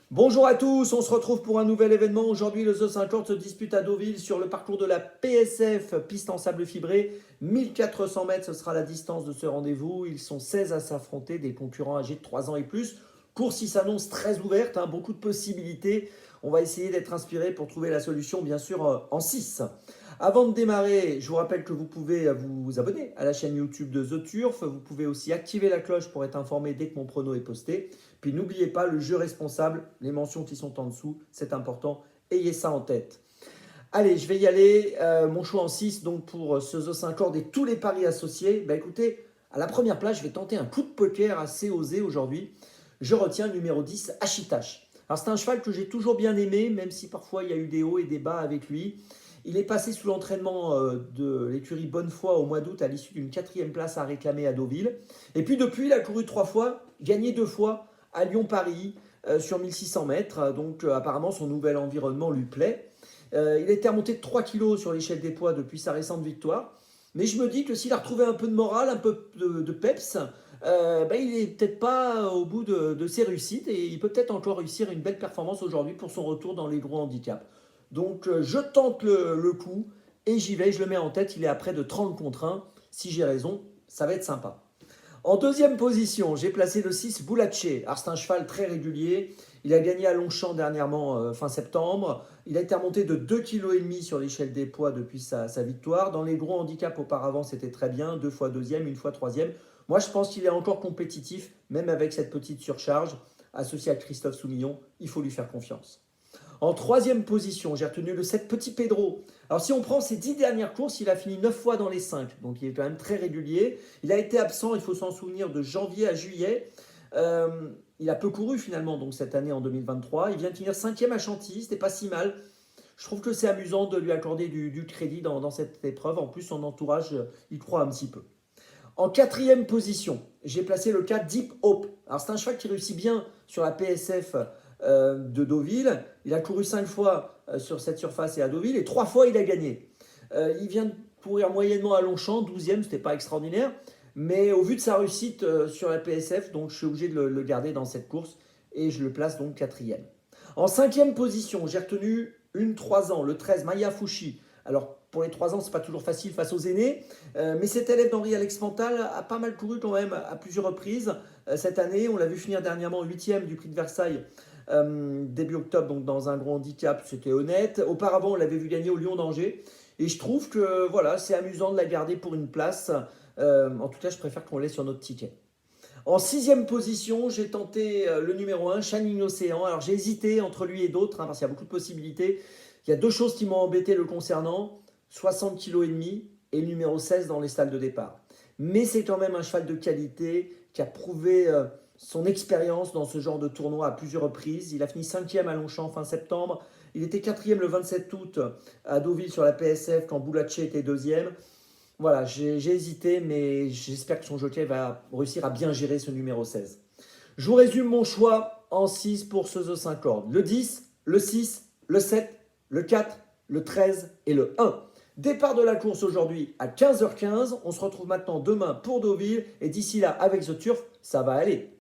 Bonjour à tous, on se retrouve pour un nouvel événement. Aujourd'hui, le The 50 se dispute à Deauville sur le parcours de la PSF, piste en sable fibré. 1400 mètres, ce sera la distance de ce rendez-vous. Ils sont 16 à s'affronter, des concurrents âgés de 3 ans et plus. Course qui s'annonce très ouverte, beaucoup de possibilités. On va essayer d'être inspiré pour trouver la solution, bien sûr, en 6. Avant de démarrer, je vous rappelle que vous pouvez vous abonner à la chaîne YouTube de The Turf. Vous pouvez aussi activer la cloche pour être informé dès que mon prono est posté. Puis n'oubliez pas le jeu responsable, les mentions qui sont en dessous, c'est important, ayez ça en tête. Allez, je vais y aller, mon choix en 6 donc pour ce The 50 et tous les paris associés. Bah écoutez, à la première place, je vais tenter un coup de poker assez osé aujourd'hui. Je retiens le numéro 10, Ashitash. Alors c'est un cheval que j'ai toujours bien aimé, même si parfois il y a eu des hauts et des bas avec lui. Il est passé sous l'entraînement de l'écurie Bonnefoy au mois d'août à l'issue d'une 4e place à réclamer à Deauville. Et puis depuis, il a couru 3 fois, gagné 2 fois à Lyon-Paris sur 1600 mètres. Donc apparemment, son nouvel environnement lui plaît. Il a été remonté de 3 kilos sur l'échelle des poids depuis sa récente victoire. Mais je me dis que s'il a retrouvé un peu de morale, un peu de peps, il n'est peut-être pas au bout de ses réussites et il peut peut-être encore réussir une belle performance aujourd'hui pour son retour dans les gros handicaps. Donc je tente le coup et j'y vais, je le mets en tête, il est à près de 30 contre 1. Si j'ai raison, ça va être sympa. En deuxième position, j'ai placé le 6 Boulaché. Alors c'est un cheval très régulier. Il a gagné à Longchamp dernièrement, fin septembre. Il a été remonté de 2,5 kg sur l'échelle des poids depuis sa victoire. Dans les gros handicaps auparavant, c'était très bien. 2 fois deuxième, 1 fois troisième. Moi, je pense qu'il est encore compétitif, même avec cette petite surcharge. Associé à Christophe Soumillon, il faut lui faire confiance. En troisième position, j'ai retenu le 7 Petit Pedro. Alors si on prend ses 10 dernières courses, il a fini 9 fois dans les 5. Donc il est quand même très régulier. Il a été absent, il faut s'en souvenir, de janvier à juillet. Euh, il a peu couru finalement donc cette année en 2023. Il vient de finir 5e à Chantilly, c'était pas si mal. Je trouve que c'est amusant de lui accorder du crédit dans cette épreuve. En plus, son entourage y croit un petit peu. En quatrième position, j'ai placé le 4 Deep Hope. Alors c'est un cheval qui réussit bien sur la PSF de Deauville. Il a couru 5 fois sur cette surface et à Deauville et 3 fois il a gagné. Il vient de courir moyennement à Longchamp, 12e, c'était pas extraordinaire. Mais au vu de sa réussite sur la PSF, donc je suis obligé de le garder dans cette course et je le place donc quatrième. En cinquième position, j'ai retenu une 3 ans, le 13 Maya Fushi. Alors pour les 3 ans, c'est pas toujours facile face aux aînés, mais cet élève d'Henri-Alex Pantal a pas mal couru quand même à plusieurs reprises cette année. On l'a vu finir dernièrement 8e du prix de Versailles début octobre, donc dans un gros handicap, c'était honnête. Auparavant, on l'avait vu gagner au Lion d'Angers. Et je trouve que voilà, c'est amusant de la garder pour une place. En tout cas, je préfère qu'on l'ait sur notre ticket. En sixième position, j'ai tenté le numéro 1, Shining Océan. Alors j'ai hésité entre lui et d'autres, parce qu'il y a beaucoup de possibilités. Il y a deux choses qui m'ont embêté le concernant, 60,5 kg et le numéro 16 dans les stalles de départ. Mais c'est quand même un cheval de qualité qui a prouvé son expérience dans ce genre de tournoi à plusieurs reprises. Il a fini 5e à Longchamp fin septembre. Il était 4e le 27 août à Deauville sur la PSF quand Boulaché était 2e. Voilà, j'ai hésité, mais j'espère que son jockey va réussir à bien gérer ce numéro 16. Je vous résume mon choix en 6 pour ce The 50. Le 10, le 6, le 7, le 4, le 13 et le 1. Départ de la course aujourd'hui à 15h15. On se retrouve maintenant demain pour Deauville. Et d'ici là, avec The Turf, ça va aller.